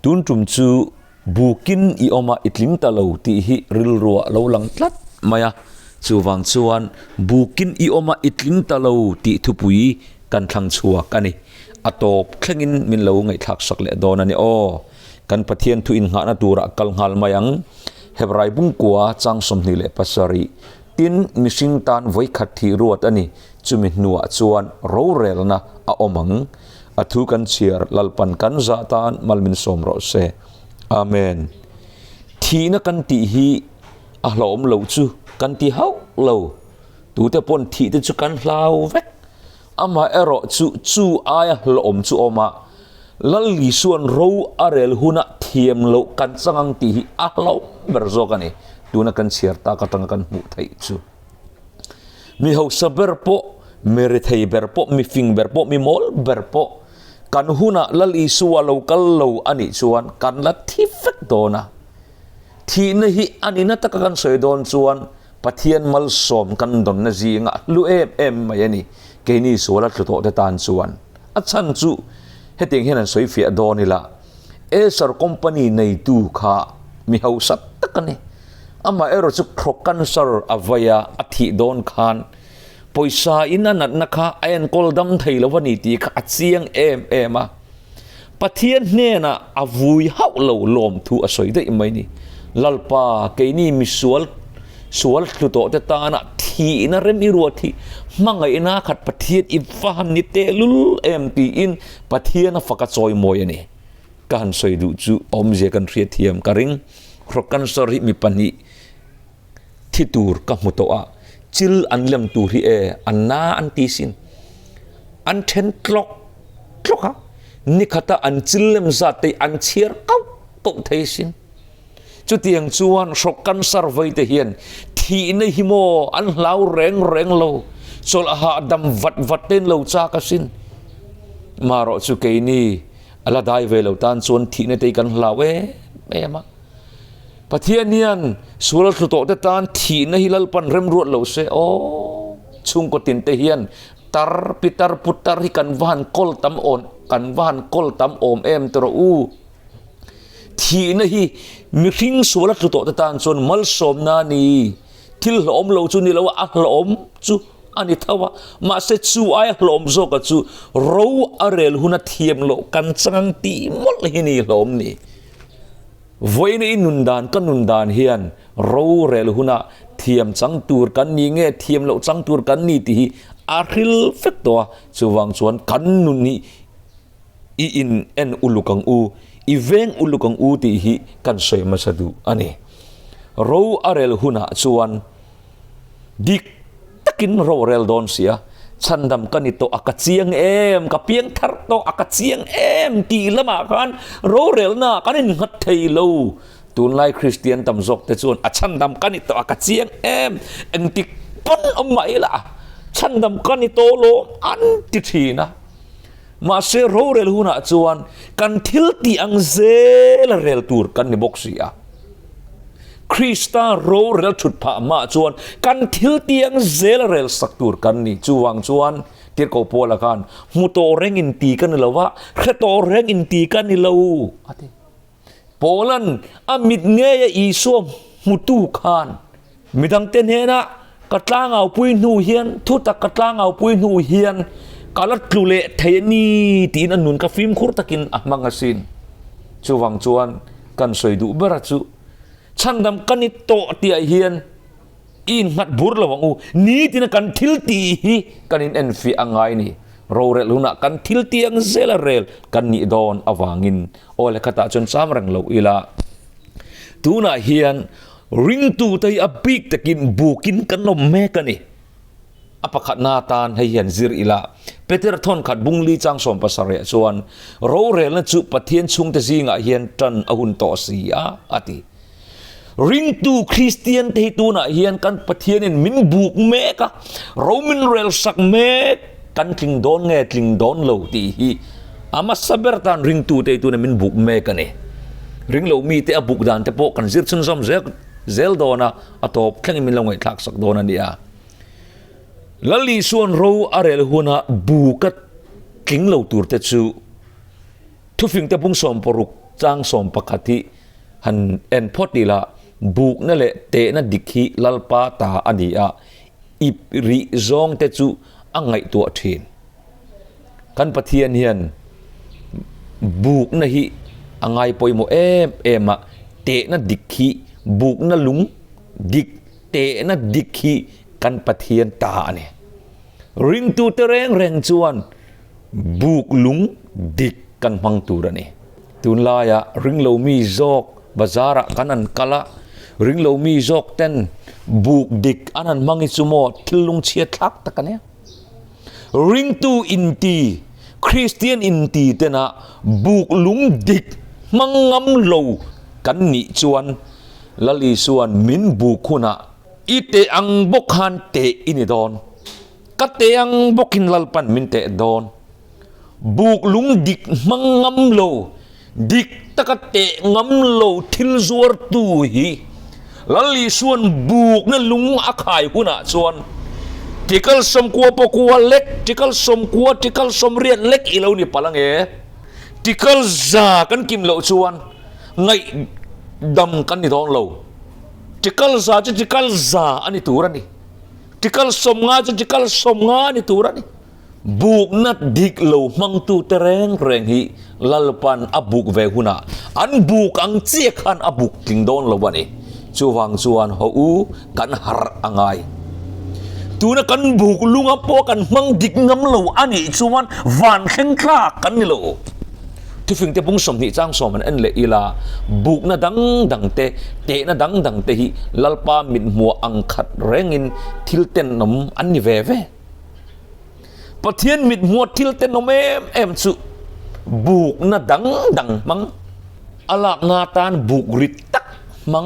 tun tum chu bukin i oma itling talo ti hi ril ruwa lo lang tlat maya chuwang chuan bukin i oma itling talo ti thupui kan thlang chhuak ani atop thlengin min lo ngai thak sak le don ani o kan pathian thu in nga na tura kal ngal mayang hebrai bung kwa chang som ni le pasari tin mishing tan voi khat thi ruat ani chumi nuwa chuan ro rel na a omang athu kan chiar lalpan kan za tan malmin som ro se amen thina kan ti hi a hlom lo chu kan ti hau lo tu te pon thi te chu kan hlau vek ama ero chu aya hlom chu oma lalli suan ro arel huna thiam lo kan changang ti hi a hlo berzo kani tuna kan chiar ta ka tang kan mu thai chu mi ho saber po mere thei ber po mi fing ber po mi mol ber po kan huna lalli suwa lo kal lo ani chuan kan la thi fek dona thi na hi ani na ta kan soi don chuan pathian mal som kan don na ji nga lu em mai ani ke ni sola thlo te tan chuan a chan chu heting hian an soi fi donila esar company nei tu kha mi ho sat takani ama ero chu krokan sar avaya athi don khan poisa ina nat na kha ayan koldam theilawani ti kha achiang em a pathian hne na avui hau lo lom thu asoi dei mai ni lalpa ke ni mi sual thluto te ta na thi na rem i ro thi mangai na khat pathian i faham ni te lul em ti in pathian a faka choi moi ani kan soi du chu om je kan thria thiam karing krokan sori mi pani thitur ka mutoa chil an lem tu ri e anna an ti sin an 10 clock ha ni khata an chil lem za te an chiar kau thei sin chu tiang chuan krokan sar vai te hian thi na hi mo an hlau reng lo sol ha dam vat ten lo cha ka sin maro chu ke ni ala dai ve lo tan chuan thi na te kan hlawe ema pathian nian sul thluto te tan thi na hilal pan rem ruat lo se o chung ko tin te hian tar pitar putar hi kan van kol tam om em tro u thi na hi mi hring sul thluto te tan chon mal som na ni thil hlom lo chu ni lo a hlom chu ani thawa ma se chu ai hlom zo ka chu ro arel huna thiam lo kan changang ti mol hi ni hlom ni voina in nundan hian ro rel huna thiam chang tur kan ni nge thiam lo chang tur kan ni ti aril fekto chuwang chuan kan nun ni i in en ulukang u iveng ulukang u ti hi kan soi masadu ani ro arel huna chuan dik takin ro rel don sia chandam kanito akachiang em kapiang thar to akachiang em ti lama khan ro rel na kanin ngat thei lo tun lai christian tam jok te chun achandam kanito akachiang em engtik pon omai la chandam kanito lo an ti thina ma se ro rel huna chuan kan thil ti ang zel rel tur kan ni boxia Krista ro rel thut pha ma chuan kan thil tiang zel rel saktur kan ni chuwang chuan tir ko pola kan muto reng in ti kan lawa kheto reng in ti kan ni lo ati polan amit nge ya iso mutu khan midang ten hena katlang au pui nu hian thu tak katlang au pui nu hian kalat klule theni tin anun ka film khur takin ahmangasin chuwang chuan kan soidu bara chu chandam kanito tia hian in ngat bur lawang u ni tina kan thil ti hi kanin en fi angai ni ro rel huna kan thil tiang zelarel kan ni don awangin ole khata chon samrang lo ila tuna hian ring tu tai a big takin bukin kan nom me kani apakhat na tan hay hian zir ila peter thon khat bungli chang som pasare chuan ro rel na chu pathian chung te zinga hian tan ahun to sia ati ring tu Christian te tuna hian kan pathian in min buk me ka roman rel sak me kan tling don nge tling don lo ti hi ama saber tan ring tu te tuna min buk me ka ne ring lo mi te abuk dan te po kan zir chun som zel dona atop thlang min lo ngai thak sak dona dia lali suan ro arel huna bukat king lo tur te chu thu fing te pung som poruk จางสมปกติหันเอ็นพอดีละบุกนั่นแหละเตนะดิกีลลปาตาอันนี้อ่ะอิบริซองเตจูอังไงตัวเทนกันปะเทียนเฮียนบุกนะฮิอังไงปอยโมเอมะเตนะดิกีบุกนะลุงดิกเตนะดิกีกันปะเทียนตาเนี่ยริงตูเตเรงจวนบุกลุงดิกกันมังตูระเนี่ยตุนลายะริงโลมีจอกบาซาระกันันกะละริงโลมีจอกเต้นบุกดิกอันนั้นมังอิสุโมทิลุงเชียทักตะกันเนี่ยริงตูอินตีคริสเตียนอินตีเตนะบุกลุงดิกมังงำโลกันนิจวนลลีส่วนมินบุกคุณะอีเตอังบกฮันเตอินิดอนกัตเตอังบกินลลปันมินเตดอนบุกลุงดิกมังงำโลดิกตะกเตะงำโลทิลซัวร์ตูฮีลลีส่วนบุกนั่นลุงอาขายคุณะส่วนที่กัลสมกัวปกัวเล็กที่กัลสมกัวที่กัลสมเรียนเล็กอีเหล่านี่พลังที่กัลซากันกิมเหล่าส่วนไงดำกันนี่ท้องเหล่าที่กัลซาจะที่กัลซาอันนี้ตัวรันนี่ที่กัลสมงาจะที่กัลสมงานี่ตัวรันนี่บุกนัดดิกเหล่ามังตูเตรงฮีลลปันอับบุกเวหุนะอันบุกอังเจียขันอับบุกติงโดนเหล่าวันนี้ชูวังส่วนหูกันหารอังไงตัวนั้นกันบุกลุงอัปโปกันมังดิกงำเหล่าอันนี้ส่วนวันแข็งกล้ากันนี่เหล่าที่ฟิงเตปุงสมนิจ้างสมมันเอ็นเลอีลาบุกน่ะดังเตน่ะดังเตฮีลลปามิดมัวอังขัดแรงอินทิลเตนนมอันนี้เวปะเทียนมิดมัวทิลเตนนมเอ็มสุบุกน่ะดังมังอลากงาตานบุกริตักมัง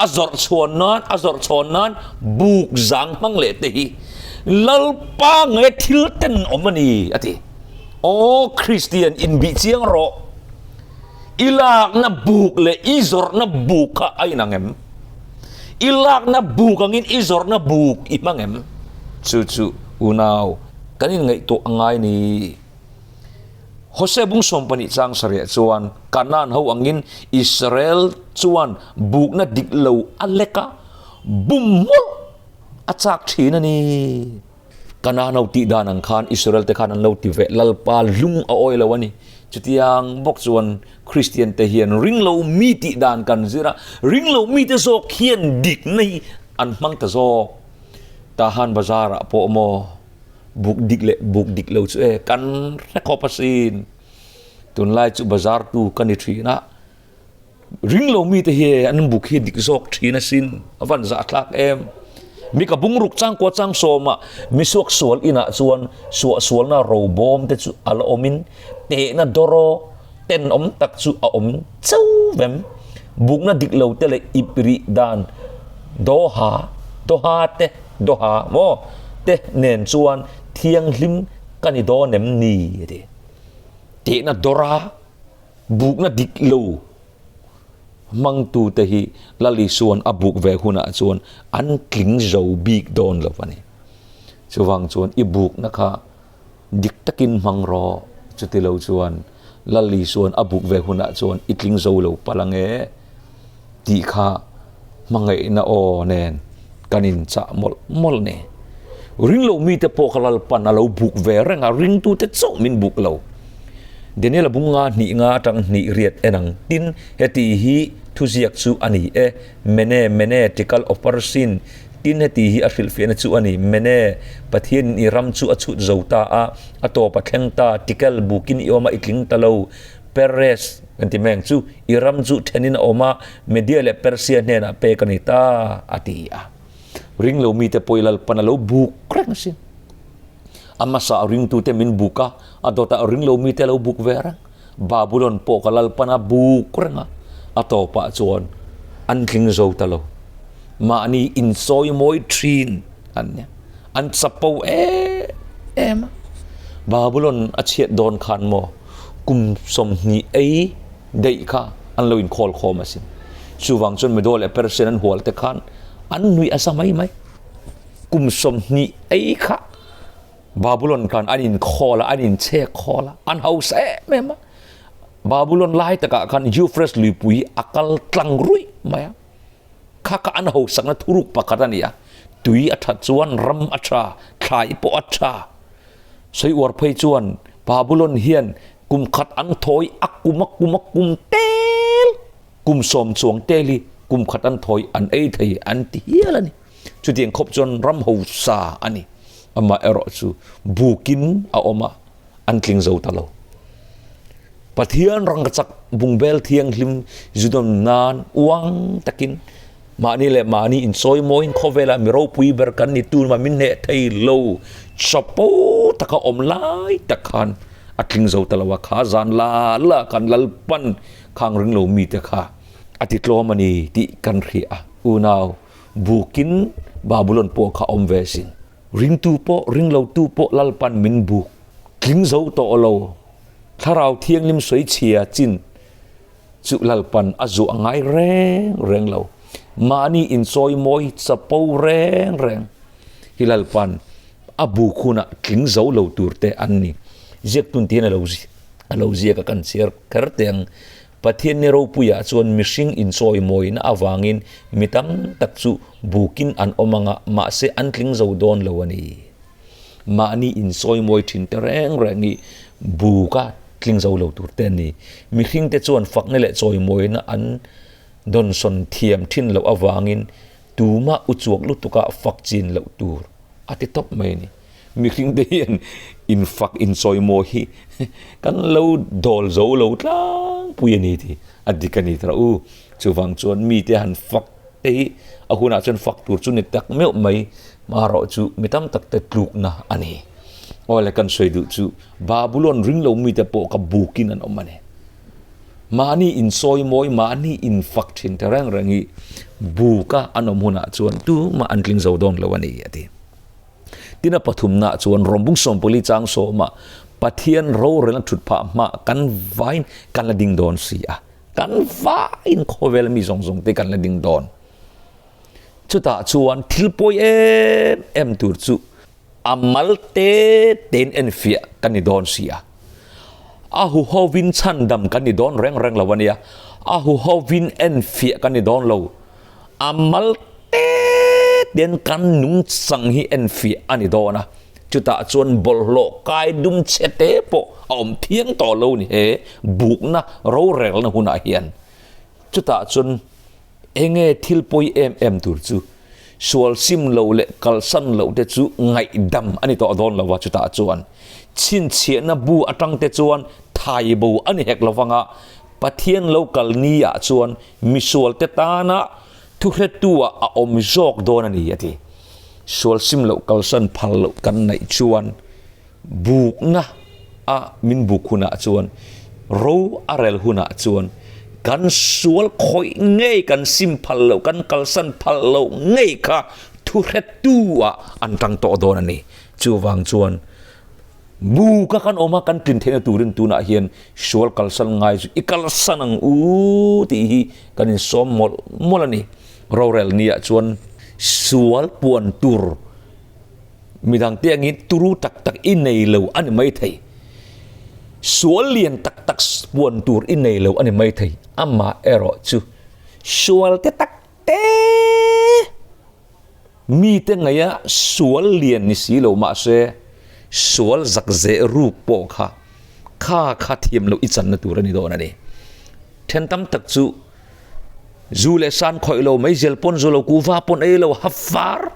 อจอร์ชวนนั้นบุกจังมังเลเตฮีลลปาเงทิลเตนอมนี่อะทีโอ้คริสเตียนอินบิเชียงรออิลากนะบุกเลยอิจอร์นะบุกไอ้นางเอ็มอิลากนะบุกงินอิจอร์นะบุกอิมังเอ็มสุอุนาวกันนี่ไงตัวง่ายนี่โฮเซบุงสมปนิจังสเรียจวนกันนั่นเขาอังอินอิสราเอลจวนบุกนะดิกเลวอัลเลกะบุมมลอาจักทีนั่นนี่กันนั่นเอาติดานังคานอิสราเอลแต่คานันเราติเวลลปาลุงเอาอ้อยแล้ววันนี้จุดยังบอกจวนคริสเตียนแต่เฮียนริงเรามีติดานกันสิระริงเรามีแต่โซเขียนดิกในอันมังแต่โซตาฮันบาซาระโปโมบุกดิกเลวช่วยกันแรกขอภาษีตุนไล่จุบาซาร์ตูกันในทีนะริงเรามีแต่เฮียอันบุกเฮียดิกโซกทีนะสินอวันจะอักลักมีกับบุงรุกจ้างกว่าจ้างโซมมีสวกสวลอินะส่วนสวลน่ะโรบอมแต่สุอัลอมินเตน่ะดอโรเต้นตักสุอมเจ้าเวมบุกน่ะดิกเลวเตเลยอิปริดานโดฮาโมเตเนนส่วนเทียงลิมกันอีโดเนมนีเตน่ะดอราบุกน่ะดิกเลวมังตูเตฮีลลิส่วนอบุกเวหุนะส่วนอันกลิงเจ้าบีกโดนแล้ววันนี้ชวังส่วนอีบุกนะคะดิกตะกินมังรอจุดที่เราส่วนลลิส่วนอบุกเวหุนะส่วนอีกลิงเจ้าเราพลังตีข้ามังไงนะโอเนนกันินจะมลเนี่ยริงเรามีแต่พวกเราปันเราบุกเวรงริงตูเตโซมินบุกเราเดี๋ยวนี้เราบุงงาจังนี่เรียดนังตินเฮติฮีทุเสียกสูอันนี้เมเน่ติคัลออปเปอร์ซินตินเฮติฮีอาฟิลเฟียนสูอันนี้เมเน่ปะเทียนอิรัมสูอัดสูเจ้าตาอัตโตปะแข่งตาติคัลบุกินอิโอมาอิกลิงตะโลเปเรสกันที่แมงสูอิรัมสูเทนินโอมาเมเดียเลเปอร์เซียนเนนะเปกันอิตาอติยาริงเรามีแต่ปอยลปันเราบุกแรงสิอามาสาริงtu te min buka atau tak ring lo mi te lo buk verang babulon po kalal pana buk renga atau pa chuan an king zo talo ma ani in soy moi trin anya an sapo em babulon achiat don khan mo kum som ni ei dei kha an lo in khol khom asin chuwang chon me dol e person an hol te khan an nui asamai mai kum som ni ei khaบาบูลอนกันอันอินคอละอันอินเชคคอละอันเฮาเซ่แม่มา บาบิลอนไล่ตะกะกันยูเฟรสลุยปุยอักลตลังรุยมายข้าก็อันหูสังนัทุรุกปะกันนี่ตุยอัฐจวนรำอัชาทายปออัชาใส่อวดเพยจวนบาบิลอนเฮียนกุมขัดอันถอยอักกุมักกุมเตลกุมสมสวงเตลีกุมขัดอันถอยอันเอไทยอันที่เฮียละนี่จุดยังคบจนรำหูซาอันนี้อามาเอรอจูบุกินเอาออกมาอันคลิงเจ้าตะโลปะเทียนรังกจักบุงเบลเทียงหิมจุดนานวังตะกินมานี่แหละมานี่อินซอยโมอินข้อเวลามีเราปุยเบรกันนี่ตูนมามินเนไทยโลชอปโปตะกะอมไลตะคันอัดลิงเจ้าตะลวะขาจานลาละกันลลปันข้างริงโลมีตะขาอติดโลมานี่ติกันเรียอูนาวบุกินบาบุลอนโปข้าอมเวสินริงตูโปริงโลตูโปลลปันมินบุกลิงเจ้าโตโลถ้าเราเที่ยงลิมสวยเชียจินจุลลปันอาจุง่ายแรงเรามานี่อินซอยมอยสะปูแรงฮิลลปันอาบุคุนะกลิงเจ้าเราตูร์เตอันนี้เจ็บตุนเทียนเราเจียกันเสียกระเตียงปะเทียนเนรูปุยะส่วนมิชิงอินซอยมอยนะอาวางินมิตังตักจุบุกินอันอมังะมาเสอันกลิงเจ้าโดนเราวันนี้มานี่อินซอยมอยทินเตแรงนี่บุกะกลิงเจ้าเราตูร์เตนี่มิชิงเตส่วนฝักนี่แหละซอยมอยนะอันดนสนเทียมทินเราอาวางินตูมาอุจวกลุตุกะฝักจินเราตูร์อาทิตย์topไม่นี่มีคริงเดียนอินฟักอินซอยโมฮีกันเราดอลโจเราตั้งปุยนี่ทีอดีกันนี่ตระอูจูฟังจวนมีแต่หันฟักเตะอาคุณอาจจะฟักตัวจุนตักไม่ไม่มารอจูไม่ตั้มตักแต่ลูกนะอันนี้โอ้เลยกันสวยดูจูบาบิลอนริงเรามีแต่โปกับบุกินันออกมาเนี่ยมานี่อินซอยโมยมานี่อินฟักชินแต่แรงงี้บุกะอันอมุนะจวนตูมาอันกลิงเจ้าดอนแล้ววันนี้ทีที่น่าปฐุมนาจวนรวมบุ้งสมปุริจางโสมาปะเทียนเราเรื่องชุดผ้ามากันไว้กันละดิ่งดอนเสียกันไว้ข้อเวลามีสองที่กันละดิ่งดอนชุดตาจวนทิลปอยเอ็มตูร์จูอามัลเตเตนเอ็นเฟียกันนี่ดอนเสียอาหูฮาวินชันดำกันนี่ดอนแรงละวันนี้อาหูฮาวินเอ็นเฟียกันนี่ดอนเราอามัลเตเดียนกันนุ่งสังฮีเอ็นฟีอันนี้โดนะจุดตาจวนบอลโลกายดุมเชเตปออมเทียงต่อโลนี่เฮบุกนะเราเร็วนะหุ่นอาเฮียนจุดตาจวนเองทิลปอยเอ็มตูจูสวลซิมโลเลกัลซันโลเตจูไงดำอันนี้ต่อโดนละว่าจุดตาจวนชินเชียนบูอัตังเตจวนไทยบูอันนี้เฮกละฟังะปะเทียนโลกัลนียจวนมิสวลเตตานะทุกเหตุตัวอมจอกโดนนี่ทีสวลซิมโลกัลซันพัลโลกันในชวนบุกนะมินบุกหุนะชวนรู้อะไรหุนะชวนกันสวลคอยเงยกันซิมพัลโลกันกัลซันพัลโลเงยค่ะทุกเหตุตัวอันตั้งโตโดนนี่จูวังชวนบูกกันออกมากันตินเทนตูรินตูน่าเฮียนสวลกัลซันไงอีกัลซันังที่กันอินสมมลนี่เราเรลเนี่ยชวนสวลปวนตูร์มีทางเตียงนี้ตูรูตักอินในเลวอันนี้ไม่ไทยสวลเลียนตักปวนตูร์อินในเลวอันนี้ไม่ไทยอามาเอรอจูสวลเตตักเตมีแต่ไงอะสวลเลียนนิสิเลวมาเสสวลจักเจรูปปอกข้าเทียมเลวอิจันนตูร์นี่โดนนี่เทนตัมตักจูจูเลสันคอยเราไม่เจลปนจูเรากูฟ้าปนเราฮัฟฟาร์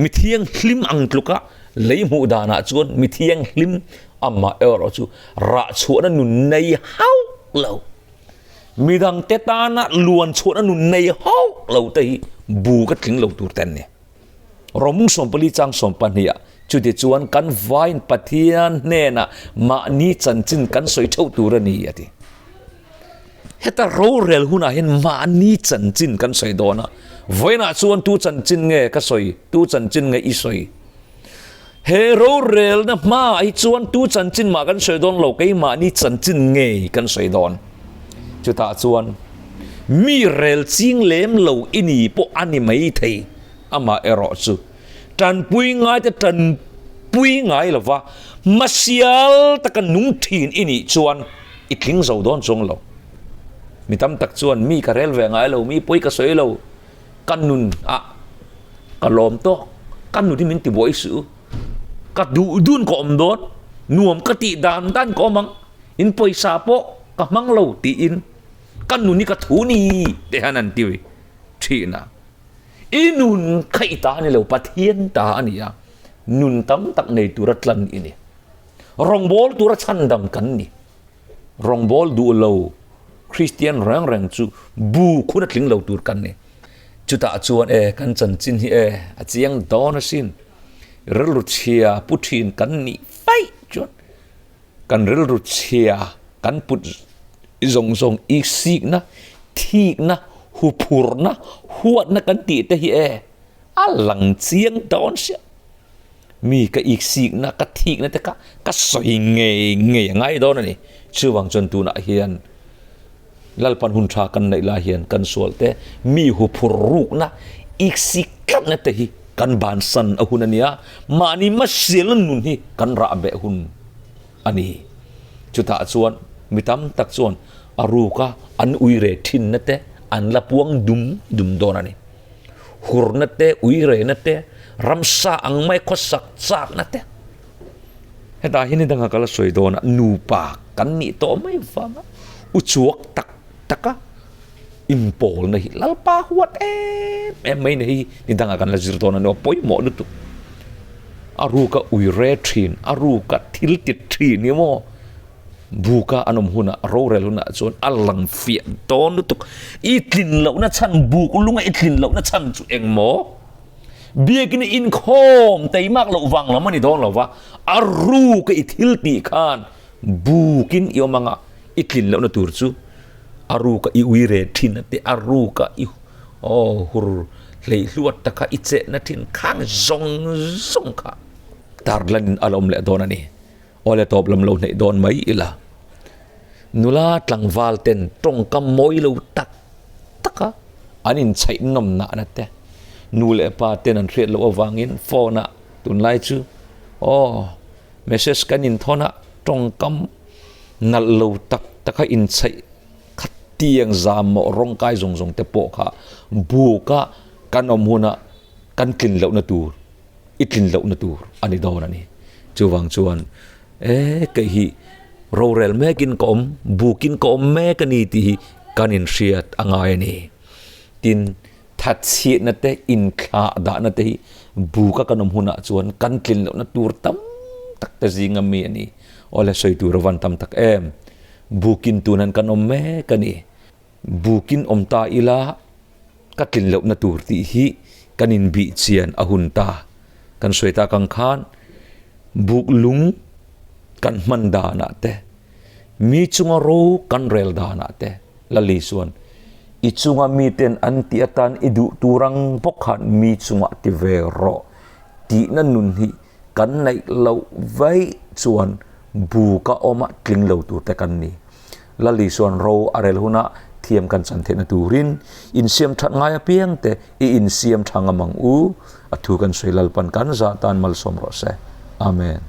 มิเทียงลิมอังลุกะเลยมูดานาจวนมิเทียงลิมอามาเอรอจูระชวนนุนในเฮาเรามีดังเตตานะลวนชวนนุนในเฮาเราแต่บูกัดถึงเราตูเต็นเนี่ยเรามุ่งสมปริจังสมปัญญาจุดที่จวนกันไว้ปะเทียนเน่นะมานี่จันจินกันสวยเท่าตูระนี่ทีเฮตาโรเรลหุนาเห็นมานี่จันจินกันสวยโดนะไว้น่ะชวนตูจันจินเงก็สวยตูจันจินเงอีสวยเฮโรเรลนะมาไอชวนตูจันจินมากันสวยโดนเราไอมานี่จันจินเงกันสวยโดนจุดตาชวนมีเรลจิงเล่มเราอินีพวกอันนี้ไม่ไทยอามาเอรอจูจันปุยง่ายแต่จันปุยง่ายหรอวะมาเสียลตะกันนุ่งทีนอินีชวน itling zo don chong lo mi tam tak chuan mi ka rel ve ngai lo mi poi ka soi lo kan nun a ka lom to kan nu di min ti boi su ka du dun ko om don nuam ka ti dan dan ko mang in poi sa po ka mang lo ti in kan nu ni ka thu ni te hanan ti wi thi na inun khai ta ni lo pathian ta ania nun tam tak nei turatlan ini rong bol turat chandam kan ni rong bol du lo Christian rang rang chu bu khunat ling lo tur kan ni chuta chuan kan chan chin hi a chiang don sin rel ru chia puthin kan ni fai chuan kan rel ru chia kan put zong zong ik sik na thik na hu phur na huat na kan ti te hi a lang chiang don sia mi ka ik sik na ka thik na te ka soi nge nge ngai don ni chuwang chon tu na hian lalpan hun tha kan nei la hian kan sol te mi hu phur ruk na ik sik kan na te hi kan ban san a hun ania mani ma sil nun hi kan ra be hun ani chuta chuan mitam tak chuan aruka an uire thin na te an la puang dum don ani hur na te uire na te ramsa ang mai khosak chak na te heta hini danga kala soi dona nu pa kan ni to mai fama uchuak tak taka impol na hi lalpa huat mai na hi ni danga kan la zir dona no poi mo du tu aruka uire thin aruka thil tit thin ni mo buka anom huna rorel huna chon alang fia ton tuk itlin lo na chan buk lunga itlin lo na chan chu eng mo biakin in khom tei mak lo wang la mani don lo wa aru ka ithil ti khan bukin yo manga itlin lo na tur chu aru ka I uire thin te aru ka I hur lei luat ta ka iche na thin khang zong kha tarlan alom le don ani ole top lam lo nei don mai ila nula tlang wal ten tong kam moi lo tak taka anin chai nom na na te nule pa ten an thret lo awangin phone tun lai chu message kanin thona tong kam nal lo tak taka in chai khat tiang zam mo rong kai zong te po kha bu ka kanom huna kan kin lo na tur itlin lo na tur ani don ani chuwang chuan cái hi rorel me kin kom bukin kom me kani ti kanin riat angai ni tin that chi na te in kha da na te bu ka kanom huna chuan kan tlin lo na tur tam tak ta zinga mi ani ole soi tur wan tam tak bukin tunan kanom me kani bukin omta ila ka tlin lo na tur ti hi kanin bi chian ahun ta kan soita kang khan buk lung kan manda na te mi chunga ro kan rel da na te lali suan I chunga mi ten anti atan idu turang pokhan mi chunga ti ve ro ti na nun hi kan nei lo vai chuan bu ka oma tling lo tu te kan ni lali suan ro arel huna thiam kan chan the na turin in siam that ngai piang te in siam thanga mang u athu kan soilal pan kan za tan mal som ro se amen